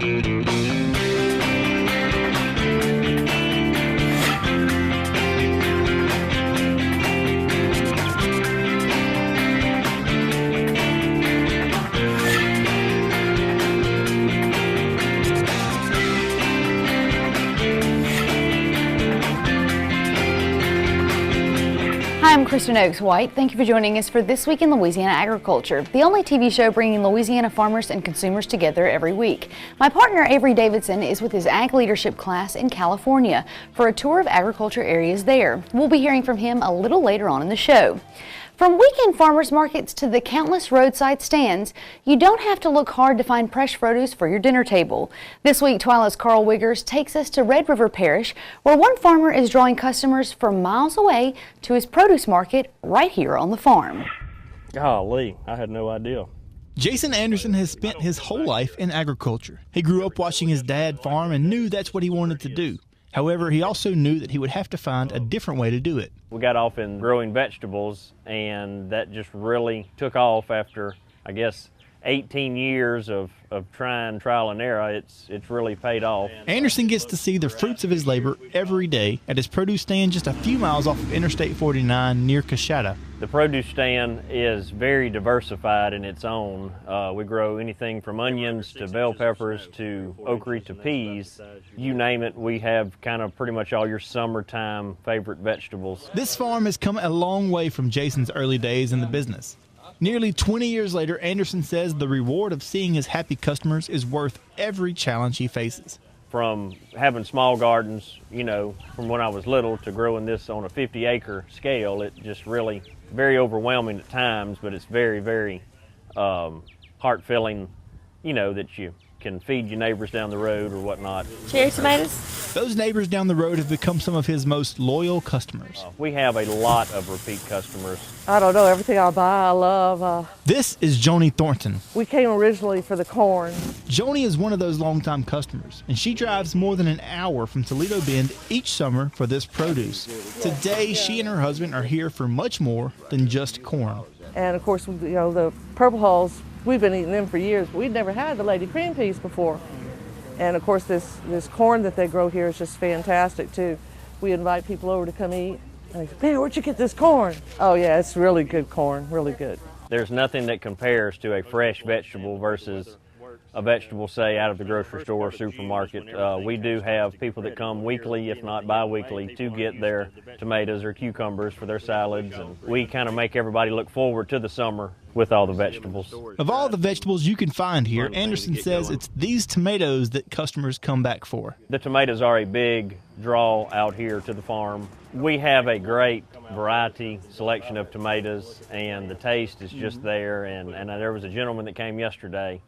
Hi, I'm Kristen Oaks White. Thank you for joining us for This Week in Louisiana Agriculture, the only TV show bringing Louisiana farmers and consumers together every week. My partner Avery Davidson is with his Ag Leadership class in California for a tour of agriculture areas there. We'll be hearing from him a little later on in the show. From weekend farmers markets to the countless roadside stands, you don't have to look hard to find fresh produce for your dinner table. This week, TWILA's Karl Wiggers takes us to Red River Parish, where one farmer is drawing customers from miles away to his produce market right here on the farm. Golly, I had no idea. Jason Anderson has spent his whole life in agriculture. He grew up watching his dad farm and knew that's what he wanted to do. However, he also knew that he would have to find a different way to do it. We got off in growing vegetables, and that just really took off after, I guess, 18 years of trial and error. It's really paid off. Anderson gets to see the fruits of his labor every day at his produce stand just a few miles off of Interstate 49 near Coshada. The produce stand is very diversified in its own. We grow anything from onions to bell peppers to okra to peas. You name it, we have kind of pretty much all your summertime favorite vegetables. This farm has come a long way from Jason's early days in the business. Nearly 20 years later, Anderson says the reward of seeing his happy customers is worth every challenge he faces. From having small gardens, you know, from when I was little to growing this on a 50-acre scale, it just really very overwhelming at times, but it's very, very heart-filling, you know, that you can feed your neighbors down the road or whatnot. Cherry tomatoes? Those neighbors down the road have become some of his most loyal customers. We have a lot of repeat customers. I don't know, everything I buy I love. This is Joni Thornton. We came originally for the corn. Joni is one of those longtime customers, and she drives more than an hour from Toledo Bend each summer for this produce. Today, she and her husband are here for much more than just corn. And of course, you know, the purple hulls, we've been eating them for years, but we'd never had the lady cream peas before. And of course, this corn that they grow here is just fantastic too. We invite people over to come eat, and they say, man, where'd you get this corn? Oh yeah, it's really good corn, really good. There's nothing that compares to a fresh vegetable versus a vegetable, say, out of the grocery store or supermarket. We do have people that come weekly, if not bi-weekly, to get their tomatoes or cucumbers for their salads, and we kind of make everybody look forward to the summer with all the vegetables. Of all the vegetables you can find here, Anderson says it's these tomatoes that customers come back for. The tomatoes are a big draw out here to the farm. We have a great variety selection of tomatoes, and the taste is just there. And there was a gentleman that came yesterday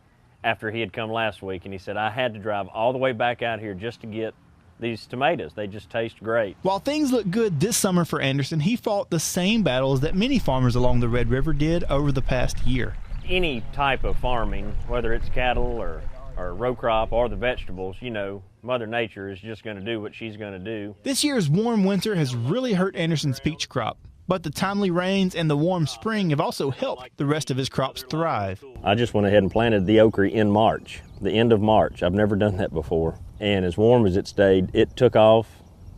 after he had come last week, and he said, I had to drive all the way back out here just to get these tomatoes. They just taste great. While things look good this summer for Anderson, he fought the same battles that many farmers along the Red River did over the past year. Any type of farming, whether it's cattle or row crop or the vegetables, you know, Mother Nature is just going to do what she's going to do. This year's warm winter has really hurt Anderson's peach crop, but the timely rains and the warm spring have also helped the rest of his crops thrive. I just went ahead and planted the okra in March, the end of March. I've never done that before. And as warm as it stayed, it took off,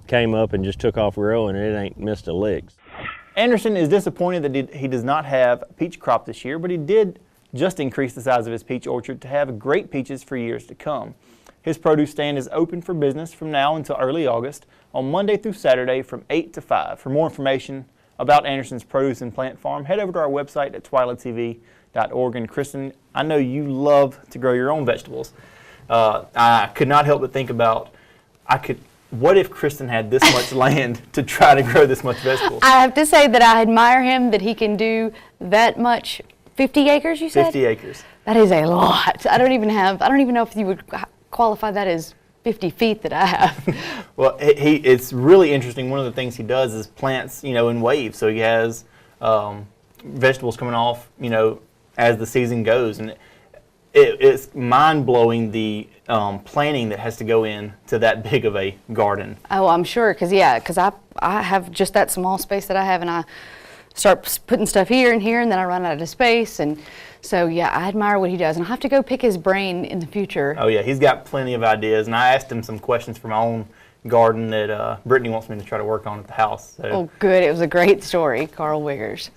came up and just took off growing, and it ain't missed a lick. Anderson is disappointed that he does not have a peach crop this year, but he did just increase the size of his peach orchard to have great peaches for years to come. His produce stand is open for business from now until early August on Monday through Saturday from 8 to 5. For more information about Anderson's Produce and Plant Farm, head over to our website at twilatv.org. And Kristen, I know you love to grow your own vegetables. I could not help but think about, what if Kristen had this much land to try to grow this much vegetables? I have to say that I admire him that he can do that much. 50 acres, you said? 50 acres. That is a lot. I don't even know if you would qualify that as 50 feet that I have. Well, it's really interesting. One of the things he does is plants, you know, in waves. So he has vegetables coming off, you know, as the season goes, and it's mind-blowing the planning that has to go into that big of a garden. Oh, I'm sure, because I have just that small space that I have, and start putting stuff here and here, and then I run out of space. And so, yeah, I admire what he does, and I'll have to go pick his brain in the future. Oh, yeah, he's got plenty of ideas, and I asked him some questions for my own garden that Brittany wants me to try to work on at the house. So. Oh, good. It was a great story, Karl Wiggers.